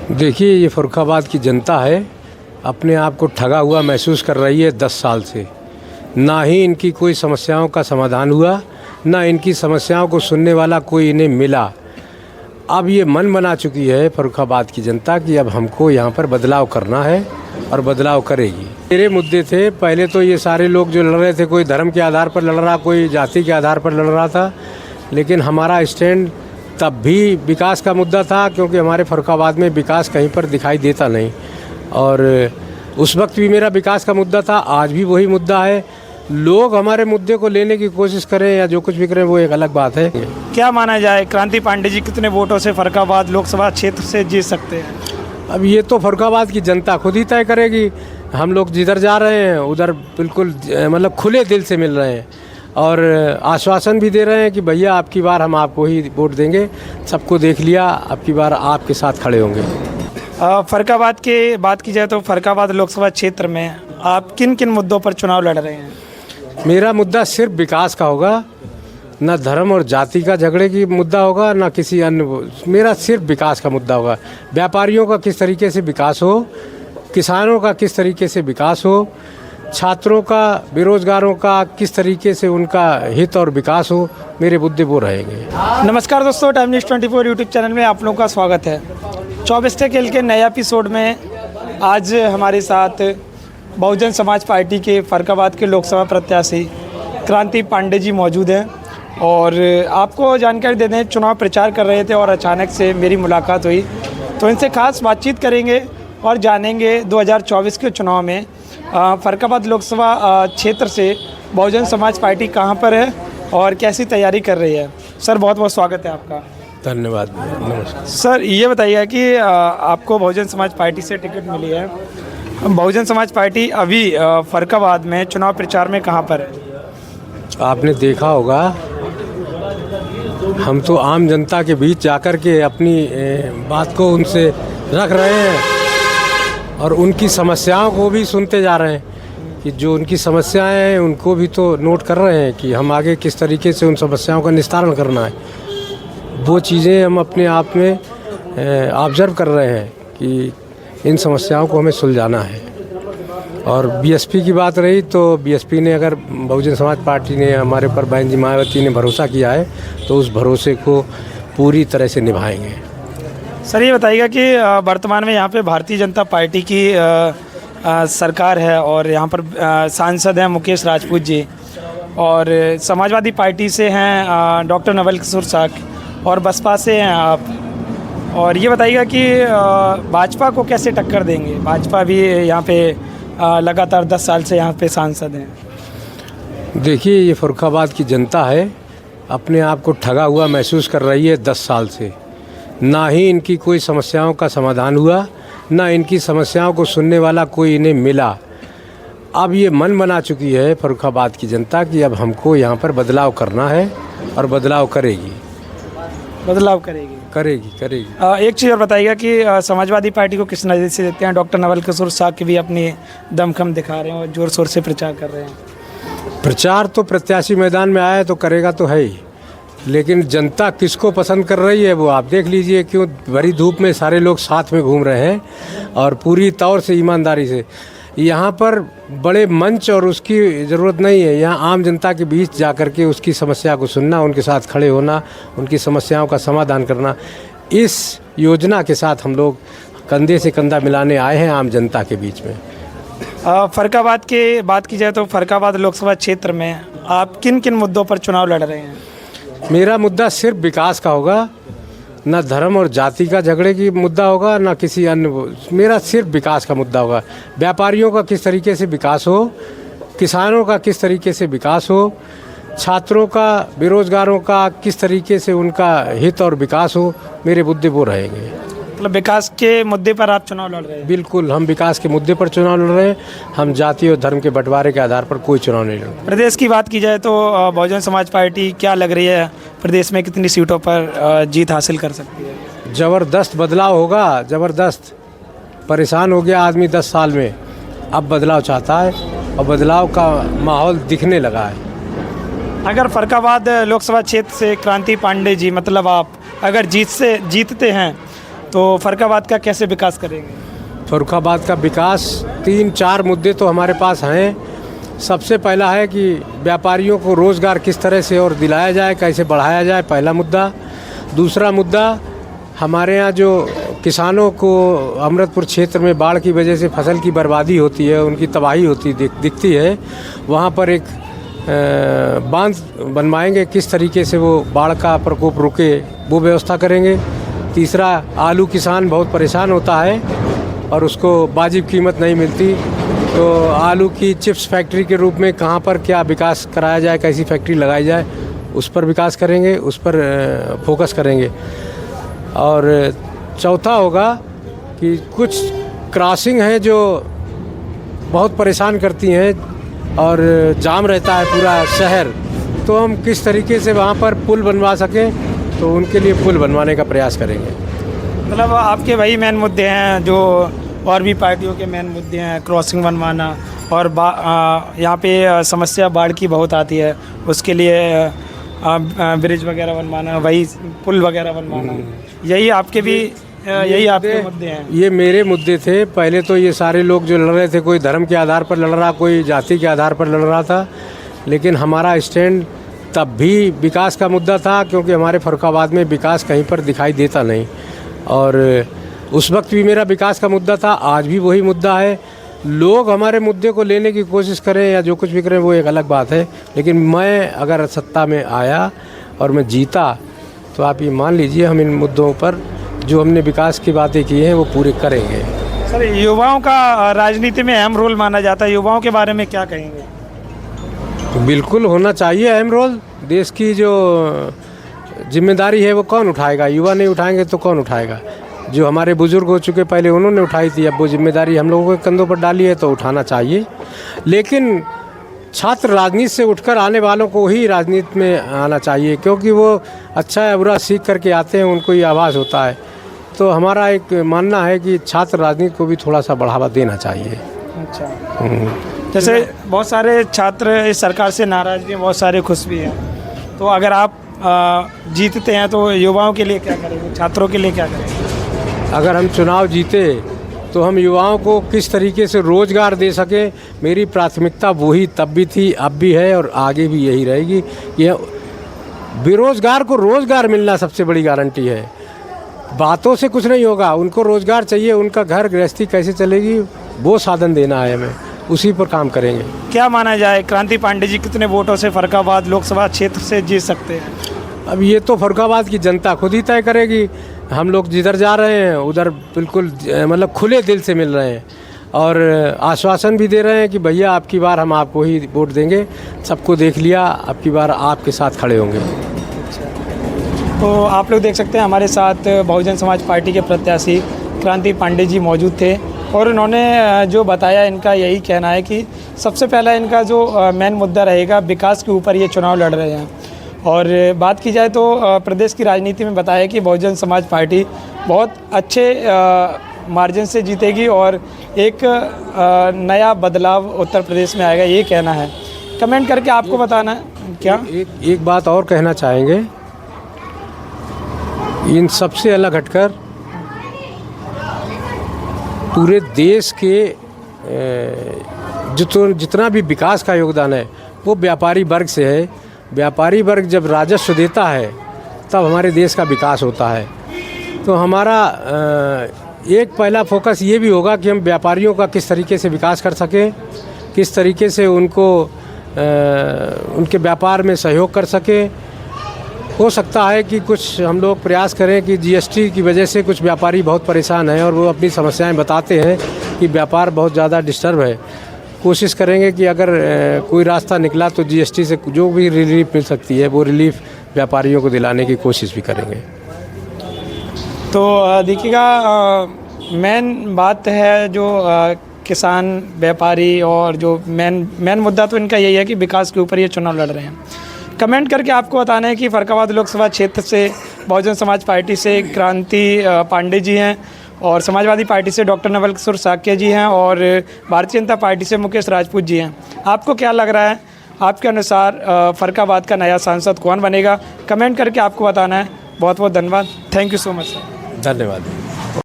देखिए, ये फर्रुखाबाद की जनता है, अपने आप को ठगा हुआ महसूस कर रही है 10 साल से। ना ही इनकी कोई समस्याओं का समाधान हुआ, ना इनकी समस्याओं को सुनने वाला कोई इन्हें मिला। अब ये मन बना चुकी है फर्रुखाबाद की जनता कि अब हमको यहाँ पर बदलाव करना है और बदलाव करेगी। मेरे मुद्दे थे, पहले तो ये सारे लोग जो लड़ रहे थे, कोई धर्म के आधार पर लड़ रहा, कोई जाति के आधार पर लड़ रहा था, लेकिन हमारा स्टैंड तब भी विकास का मुद्दा था, क्योंकि हमारे फर्रुखाबाद में विकास कहीं पर दिखाई देता नहीं। और उस वक्त भी मेरा विकास का मुद्दा था, आज भी वही मुद्दा है। लोग हमारे मुद्दे को लेने की कोशिश करें या जो कुछ भी करें, वो एक अलग बात है। क्या माना जाए, क्रांति पांडे जी कितने वोटों से फर्रुखाबाद लोकसभा क्षेत्र से जीत सकते हैं? अब ये तो फर्रुखाबाद की जनता खुद ही तय करेगी। हम लोग जिधर जा रहे हैं उधर बिल्कुल मतलब खुले दिल से मिल रहे हैं और आश्वासन भी दे रहे हैं कि भैया आपकी बार हम आपको ही वोट देंगे, सबको देख लिया, आपकी बार आपके साथ खड़े होंगे। फर्रुखाबाद की बात की जाए तो फर्रुखाबाद लोकसभा क्षेत्र में आप किन किन मुद्दों पर चुनाव लड़ रहे हैं? मेरा मुद्दा सिर्फ विकास का होगा, ना धर्म और जाति का झगड़े की मुद्दा होगा, ना किसी अन्य। मेरा सिर्फ विकास का मुद्दा होगा। व्यापारियों का किस तरीके से विकास हो, किसानों का किस तरीके से विकास हो, छात्रों का, बेरोजगारों का किस तरीके से उनका हित और विकास हो, मेरे मुद्दे वो रहेंगे। नमस्कार दोस्तों, टाइम न्यूज़ 24 यूट्यूब चैनल में आप लोगों का स्वागत है। 24 खेल के नए एपिसोड में आज हमारे साथ बहुजन समाज पार्टी के फर्रुखाबाद के लोकसभा प्रत्याशी क्रांति पांडे जी मौजूद हैं और आपको जानकारी दे दें, चुनाव प्रचार कर रहे थे और अचानक से मेरी मुलाकात हुई, तो इनसे खास बातचीत करेंगे और जानेंगे 2024 के चुनाव में फर्रुखाबाद लोकसभा क्षेत्र से बहुजन समाज पार्टी कहां पर है और कैसी तैयारी कर रही है। सर, बहुत बहुत स्वागत है आपका। धन्यवाद। नमस्कार सर, ये बताइए कि आपको बहुजन समाज पार्टी से टिकट मिली है। बहुजन समाज पार्टी अभी फर्रुखाबाद में चुनाव प्रचार में कहां पर है? आपने देखा होगा, हम तो आम जनता के बीच जाकर के अपनी बात को उनसे रख रहे हैं और उनकी समस्याओं को भी सुनते जा रहे हैं कि जो उनकी समस्याएं हैं उनको भी तो नोट कर रहे हैं कि हम आगे किस तरीके से उन समस्याओं का निस्तारण करना है। वो चीज़ें हम अपने आप में ऑब्जर्व कर रहे हैं कि इन समस्याओं को हमें सुलझाना है। और बीएसपी की बात रही तो बीएसपी ने, अगर बहुजन समाज पार्टी ने हमारे ऊपर, बहन जी मायावती ने भरोसा किया है, तो उस भरोसे को पूरी तरह से निभाएंगे। सर, ये बताइएगा कि वर्तमान में यहाँ पे भारतीय जनता पार्टी की सरकार है और यहाँ पर सांसद हैं मुकेश राजपूत जी, और समाजवादी पार्टी से हैं डॉक्टर नवल किशोर साक और बसपा से हैं आप। और ये बताइएगा कि भाजपा को कैसे टक्कर देंगे? भाजपा भी यहाँ पे लगातार 10 साल से यहाँ पे सांसद हैं। देखिए, ये फर्रुखाबाद की जनता है, अपने आप को ठगा हुआ महसूस कर रही है 10 साल से। ना ही इनकी कोई समस्याओं का समाधान हुआ, ना इनकी समस्याओं को सुनने वाला कोई इन्हें मिला। अब ये मन बना चुकी है फर्रुखाबाद की जनता कि अब हमको यहाँ पर बदलाव करना है और बदलाव करेगी। बदलाव करेगी? करेगी। एक चीज़ और बताइएगा कि समाजवादी पार्टी को किस नज़र से देखते हैं? डॉक्टर नवल किशोर साक भी अपनी दमखम दिखा रहे हैं और ज़ोर शोर से प्रचार कर रहे हैं। प्रचार तो प्रत्याशी मैदान में आया तो करेगा तो है ही, लेकिन जनता किसको पसंद कर रही है वो आप देख लीजिए। क्यों भरी धूप में सारे लोग साथ में घूम रहे हैं और पूरी तौर से ईमानदारी से। यहाँ पर बड़े मंच और उसकी ज़रूरत नहीं है। यहाँ आम जनता के बीच जाकर के उसकी समस्या को सुनना, उनके साथ खड़े होना, उनकी समस्याओं का समाधान करना, इस योजना के साथ हम लोग कंधे से कंधा मिलाने आए हैं आम जनता के बीच में। फर्रुखाबाद की बात की जाए तो फर्रुखाबाद लोकसभा क्षेत्र में आप किन किन मुद्दों पर चुनाव लड़ रहे हैं? मेरा मुद्दा सिर्फ विकास का होगा, ना धर्म और जाति का झगड़े की मुद्दा होगा, ना किसी अन्य। मेरा सिर्फ विकास का मुद्दा होगा। व्यापारियों का किस तरीके से विकास हो, किसानों का किस तरीके से विकास हो, छात्रों का, बेरोजगारों का किस तरीके से उनका हित और विकास हो, मेरे मुद्दे वो रहेंगे। मतलब विकास के मुद्दे पर आप चुनाव लड़ रहे हैं? बिल्कुल, हम विकास के मुद्दे पर चुनाव लड़ रहे हैं। हम जाति और धर्म के बंटवारे के आधार पर कोई चुनाव नहीं लड़ रहे। प्रदेश की बात की जाए तो बहुजन समाज पार्टी क्या लग रही है, प्रदेश में कितनी सीटों पर जीत हासिल कर सकती है? ज़बरदस्त बदलाव होगा, ज़बरदस्त। परेशान हो गया आदमी 10 साल में, अब बदलाव चाहता है और बदलाव का माहौल दिखने लगा है। अगर फर्रुखाबाद लोकसभा क्षेत्र से क्रांति पांडे जी, मतलब आप अगर जीतते हैं तो फर्रुखाबाद का कैसे विकास करेंगे? फर्रुखाबाद का विकास 3-4 मुद्दे तो हमारे पास हैं। सबसे पहला है कि व्यापारियों को रोज़गार किस तरह से और दिलाया जाए, कैसे बढ़ाया जाए, पहला मुद्दा। दूसरा मुद्दा, हमारे यहाँ जो किसानों को अमृतपुर क्षेत्र में बाढ़ की वजह से फसल की बर्बादी होती है, उनकी तबाही होती दिखती है, वहाँ पर एक बांध बनवाएंगे, किस तरीके से वो बाढ़ का प्रकोप रुके वो व्यवस्था करेंगे। तीसरा, आलू किसान बहुत परेशान होता है और उसको वाजिब कीमत नहीं मिलती, तो आलू की चिप्स फैक्ट्री के रूप में कहाँ पर क्या विकास कराया जाए, कैसी फैक्ट्री लगाई जाए, उस पर विकास करेंगे, उस पर फोकस करेंगे। और चौथा होगा कि कुछ क्रॉसिंग है जो बहुत परेशान करती हैं और जाम रहता है पूरा शहर, तो हम किस तरीके से वहाँ पर पुल बनवा सकें, तो उनके लिए पुल बनवाने का प्रयास करेंगे। मतलब आपके वही मेन मुद्दे हैं जो और भी पार्टियों के मेन मुद्दे हैं, क्रॉसिंग बनवाना और यहाँ पे समस्या बाढ़ की बहुत आती है, उसके लिए ब्रिज वगैरह बनवाना, वही पुल वगैरह बनवाना, यही आपके भी यही आपके मुद्दे हैं? ये मेरे मुद्दे थे। पहले तो ये सारे लोग जो लड़ रहे थे, कोई धर्म के आधार पर लड़ रहा, कोई जाति के आधार पर लड़ रहा था, लेकिन हमारा स्टैंड तब भी विकास का मुद्दा था, क्योंकि हमारे फर्रुखाबाद में विकास कहीं पर दिखाई देता नहीं, और उस वक्त भी मेरा विकास का मुद्दा था, आज भी वही मुद्दा है। लोग हमारे मुद्दे को लेने की कोशिश करें या जो कुछ भी करें वो एक अलग बात है, लेकिन मैं अगर सत्ता में आया और मैं जीता तो आप ये मान लीजिए हम इन मुद्दों पर जो हमने विकास की बातें की हैं वो पूरे करेंगे। सर, युवाओं का राजनीति में अहम रोल माना जाता है, युवाओं के बारे में क्या कहेंगे? बिल्कुल होना चाहिए अहम रोल। देश की जो जिम्मेदारी है वो कौन उठाएगा? युवा नहीं उठाएंगे तो कौन उठाएगा? जो हमारे बुजुर्ग हो चुके पहले उन्होंने उठाई थी, अब वो जिम्मेदारी हम लोगों के कंधों पर डाली है तो उठाना चाहिए। लेकिन छात्र राजनीति से उठकर आने वालों को ही राजनीति में आना चाहिए, क्योंकि वो अच्छा या बुरा सीख करके आते हैं, उनको ये आभास होता है। तो हमारा एक मानना है कि छात्र राजनीति को भी थोड़ा सा बढ़ावा देना चाहिए। अच्छा, जैसे बहुत सारे छात्र इस सरकार से नाराज़ भी हैं, बहुत सारे खुश भी हैं, तो अगर आप जीतते हैं तो युवाओं के लिए क्या करेंगे, छात्रों के लिए क्या करेंगे? अगर हम चुनाव जीते तो हम युवाओं को किस तरीके से रोज़गार दे सकें, मेरी प्राथमिकता वही तब भी थी, अब भी है और आगे भी यही रहेगी। यह बेरोज़गार को रोज़गार मिलना सबसे बड़ी गारंटी है। बातों से कुछ नहीं होगा, उनको रोज़गार चाहिए, उनका घर गृहस्थी कैसे चलेगी वो साधन देना है हमें, उसी पर काम करेंगे। क्या माना जाए, क्रांति पांडे जी कितने वोटों से फर्रुखाबाद लोकसभा क्षेत्र से जीत सकते हैं? अब ये तो फर्रुखाबाद की जनता खुद ही तय करेगी। हम लोग जिधर जा रहे हैं उधर बिल्कुल मतलब खुले दिल से मिल रहे हैं और आश्वासन भी दे रहे हैं कि भैया आपकी बार हम आपको ही वोट देंगे, सबको देख लिया, आपकी बार आपके साथ खड़े होंगे। तो आप लोग देख सकते हैं हमारे साथ बहुजन समाज पार्टी के प्रत्याशी क्रांति पांडे जी मौजूद थे और उन्होंने जो बताया, इनका यही कहना है कि सबसे पहला इनका जो मेन मुद्दा रहेगा, विकास के ऊपर ये चुनाव लड़ रहे हैं। और बात की जाए तो प्रदेश की राजनीति में बताया कि बहुजन समाज पार्टी बहुत अच्छे मार्जिन से जीतेगी और एक नया बदलाव उत्तर प्रदेश में आएगा, ये कहना है। कमेंट करके आपको बताना है क्या? एक बात और कहना चाहेंगे, इन सबसे अलग हटकर पूरे देश के जितना भी विकास का योगदान है वो व्यापारी वर्ग से है। व्यापारी वर्ग जब राजस्व देता है तब हमारे देश का विकास होता है। तो हमारा एक पहला फोकस ये भी होगा कि हम व्यापारियों का किस तरीके से विकास कर सकें, किस तरीके से उनको उनके व्यापार में सहयोग कर सकें। हो सकता है कि कुछ हम लोग प्रयास करें कि जीएसटी की वजह से कुछ व्यापारी बहुत परेशान हैं और वो अपनी समस्याएं बताते हैं कि व्यापार बहुत ज़्यादा डिस्टर्ब है। कोशिश करेंगे कि अगर कोई रास्ता निकला तो जीएसटी से जो भी रिलीफ मिल सकती है वो रिलीफ व्यापारियों को दिलाने की कोशिश भी करेंगे। तो देखिएगा, मेन बात है जो किसान व्यापारी और जो मेन मुद्दा तो इनका यही है कि विकास के ऊपर ये चुनाव लड़ रहे हैं। कमेंट करके आपको बताना है कि फर्रुखाबाद लोकसभा क्षेत्र से बहुजन समाज पार्टी से क्रांति पांडे जी हैं और समाजवादी पार्टी से डॉक्टर नवल किशोर साक्य जी हैं और भारतीय जनता पार्टी से मुकेश राजपूत जी हैं। आपको क्या लग रहा है, आपके अनुसार फर्रुखाबाद का नया सांसद कौन बनेगा? कमेंट करके आपको बताना है। बहुत बहुत धन्यवाद। Thank you so much sir. धन्यवाद।